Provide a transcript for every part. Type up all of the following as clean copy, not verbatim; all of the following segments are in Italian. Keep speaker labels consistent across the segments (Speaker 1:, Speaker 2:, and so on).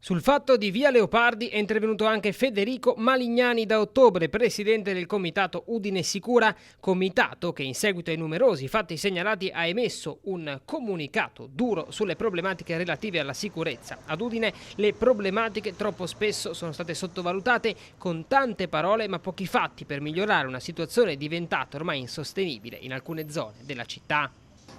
Speaker 1: Sul fatto di Via Leopardi è intervenuto anche Federico Malignani da ottobre, presidente del comitato Udine Sicura, comitato che in seguito ai numerosi fatti segnalati ha emesso un comunicato duro sulle problematiche relative alla sicurezza. Ad Udine le problematiche troppo spesso sono state sottovalutate con tante parole ma pochi fatti per migliorare una situazione diventata ormai insostenibile in alcune zone della città.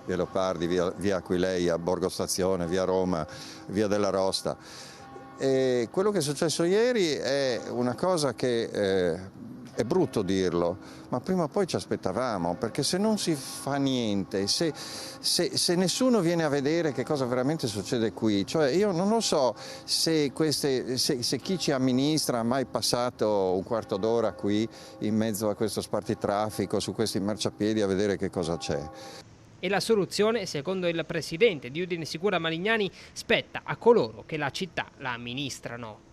Speaker 2: Via Leopardi, via Aquileia, Borgo Stazione, via Roma, via della Rosta. E quello che è successo ieri è una cosa che è brutto dirlo, ma prima o poi ci aspettavamo, perché se non si fa niente, se nessuno viene a vedere che cosa veramente succede qui, cioè io non lo so se chi ci amministra ha mai passato un quarto d'ora qui in mezzo a questo spartitraffico, su questi marciapiedi a vedere che cosa c'è.
Speaker 1: E la soluzione, secondo il presidente di Udine Sicura Malignani, spetta a coloro che la città la amministrano.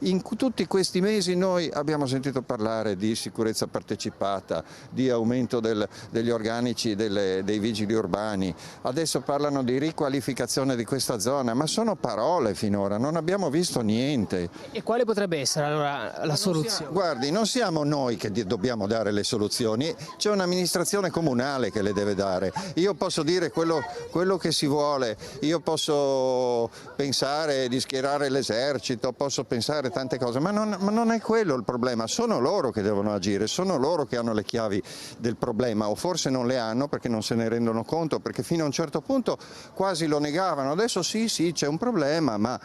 Speaker 2: In tutti questi mesi noi abbiamo sentito parlare di sicurezza partecipata, di aumento degli organici dei vigili urbani, adesso parlano di riqualificazione di questa zona, ma sono parole finora, non abbiamo visto niente.
Speaker 1: E quale potrebbe essere allora la soluzione?
Speaker 2: Guardi, non siamo noi che dobbiamo dare le soluzioni, c'è un'amministrazione comunale che le deve dare. Io posso dire quello che si vuole, io posso pensare di schierare l'esercito, posso pensare tante cose, ma non è quello il problema, sono loro che devono agire, sono loro che hanno le chiavi del problema, o forse non le hanno perché non se ne rendono conto, perché fino a un certo punto quasi lo negavano, adesso sì c'è un problema, ma